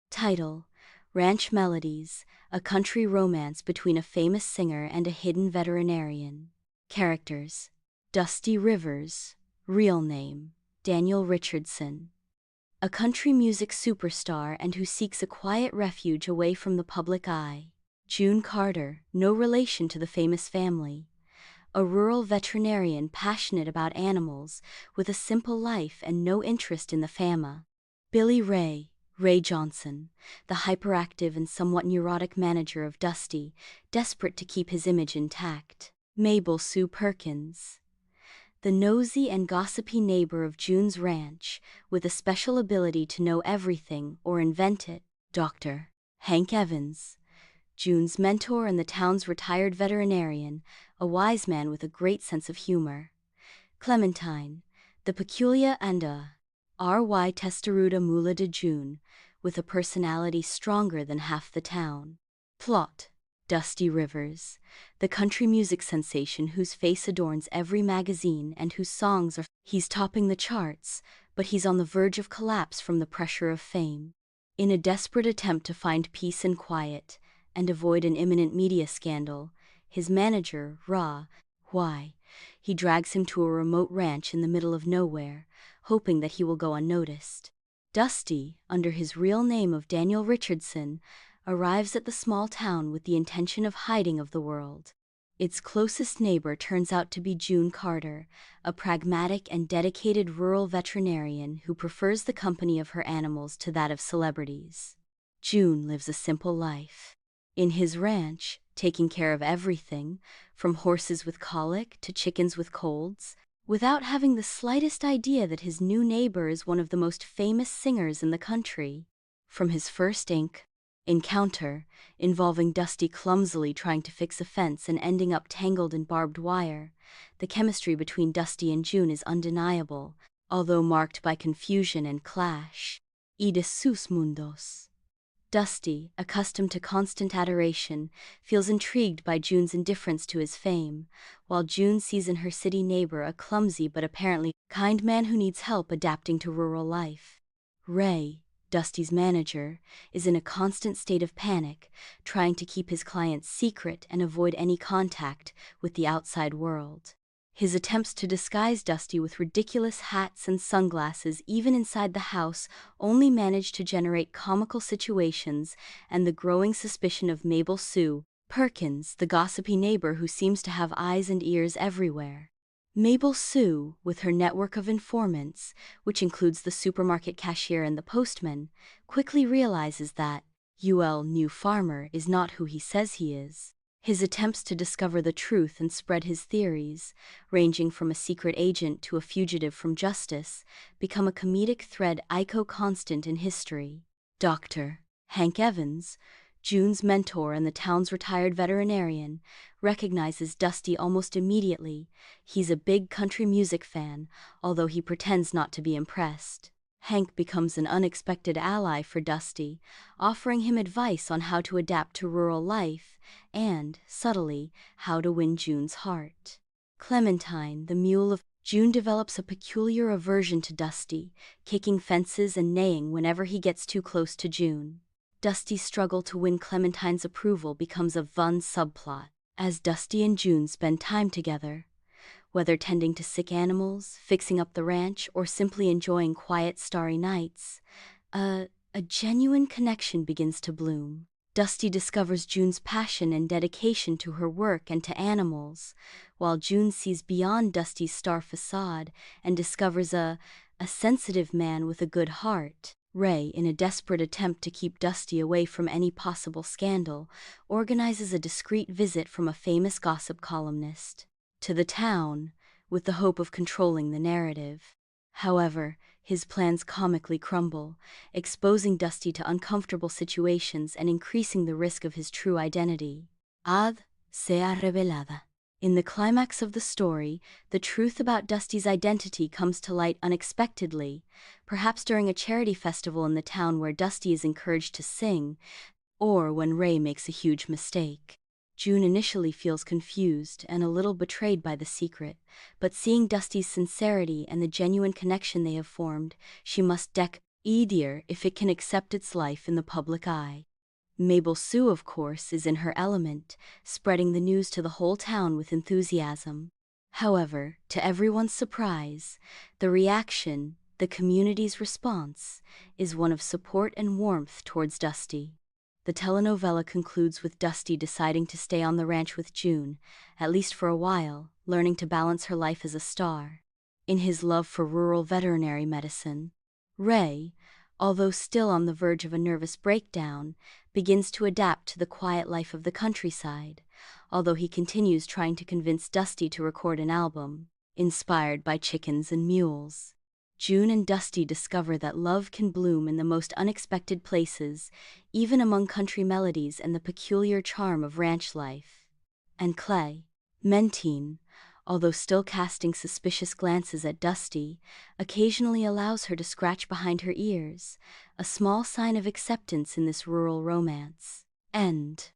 Title: Ranch Melodies, a country romance between a famous singer and a hidden veterinarian. Characters: Dusty Rivers. Real name: Daniel Richardson. A country music superstar and who seeks a quiet refuge away from the public eye. June Carter, no relation to the famous family. A rural veterinarian passionate about animals, with a simple life and no interest in the fama. Billy Ray Johnson, the hyperactive and somewhat neurotic manager of Dusty, desperate to keep his image intact. Mabel Sue Perkins, the nosy and gossipy neighbor of June's ranch, with a special ability to know everything or invent it. Dr. Hank Evans, June's mentor and the town's retired veterinarian, a wise man with a great sense of humor. Clementine, the peculiar and R.Y. testaruda mula de June, with a personality stronger than half the town. Plot: Dusty Rivers, the country music sensation whose face adorns every magazine and whose songs are he's topping the charts, but he's on the verge of collapse from the pressure of fame. In a desperate attempt to find peace and quiet, and avoid an imminent media scandal, his manager, he drags him to a remote ranch in the middle of nowhere, hoping that he will go unnoticed. Dusty, under his real name of Daniel Richardson, arrives at the small town with the intention of hiding of the world. Its closest neighbor turns out to be June Carter, a pragmatic and dedicated rural veterinarian who prefers the company of her animals to that of celebrities. June lives a simple life. In his ranch, taking care of everything, from horses with colic to chickens with colds, without having the slightest idea that his new neighbor is one of the most famous singers in the country. From his first encounter, involving Dusty clumsily trying to fix a fence and ending up tangled in barbed wire, the chemistry between Dusty and June is undeniable, although marked by confusion and clash. Y de sus mundos. Dusty, accustomed to constant adoration, feels intrigued by June's indifference to his fame, while June sees in her city neighbor a clumsy but apparently kind man who needs help adapting to rural life. Ray, Dusty's manager, is in a constant state of panic, trying to keep his clients secret and avoid any contact with the outside world. His attempts to disguise Dusty with ridiculous hats and sunglasses even inside the house only manage to generate comical situations and the growing suspicion of Mabel Sue Perkins, the gossipy neighbor who seems to have eyes and ears everywhere. Mabel Sue, with her network of informants, which includes the supermarket cashier and the postman, quickly realizes that new farmer is not who he says he is. His attempts to discover the truth and spread his theories, ranging from a secret agent to a fugitive from justice, become a comedic thread constant in history. Dr. Hank Evans, June's mentor and the town's retired veterinarian, recognizes Dusty almost immediately. He's a big country music fan, although he pretends not to be impressed. Hank becomes an unexpected ally for Dusty, offering him advice on how to adapt to rural life and, subtly, how to win June's heart. Clementine, the mule of June, develops a peculiar aversion to Dusty, kicking fences and neighing whenever he gets too close to June. Dusty's struggle to win Clementine's approval becomes a fun subplot, as Dusty and June spend time together. Whether tending to sick animals, fixing up the ranch, or simply enjoying quiet, starry nights, a genuine connection begins to bloom. Dusty discovers June's passion and dedication to her work and to animals, while June sees beyond Dusty's star facade and discovers a sensitive man with a good heart. Ray, in a desperate attempt to keep Dusty away from any possible scandal, organizes a discreet visit from a famous gossip columnist to the town, with the hope of controlling the narrative. However, his plans comically crumble, exposing Dusty to uncomfortable situations and increasing the risk of his true identity. Sea revelada. In the climax of the story, the truth about Dusty's identity comes to light unexpectedly, perhaps during a charity festival in the town where Dusty is encouraged to sing, or when Ray makes a huge mistake. June initially feels confused and a little betrayed by the secret, but seeing Dusty's sincerity and the genuine connection they have formed, she must easier if it can accept its life in the public eye. Mabel Sue, of course, is in her element, spreading the news to the whole town with enthusiasm. However, to everyone's surprise, the reaction, the community's response, is one of support and warmth towards Dusty. The telenovela concludes with Dusty deciding to stay on the ranch with June, at least for a while, learning to balance her life as a star. In his love for rural veterinary medicine, Ray, although still on the verge of a nervous breakdown, begins to adapt to the quiet life of the countryside, although he continues trying to convince Dusty to record an album, inspired by chickens and mules. June and Dusty discover that love can bloom in the most unexpected places, even among country melodies and the peculiar charm of ranch life. And Clay, Mentine, although still casting suspicious glances at Dusty, occasionally allows her to scratch behind her ears, a small sign of acceptance in this rural romance. End.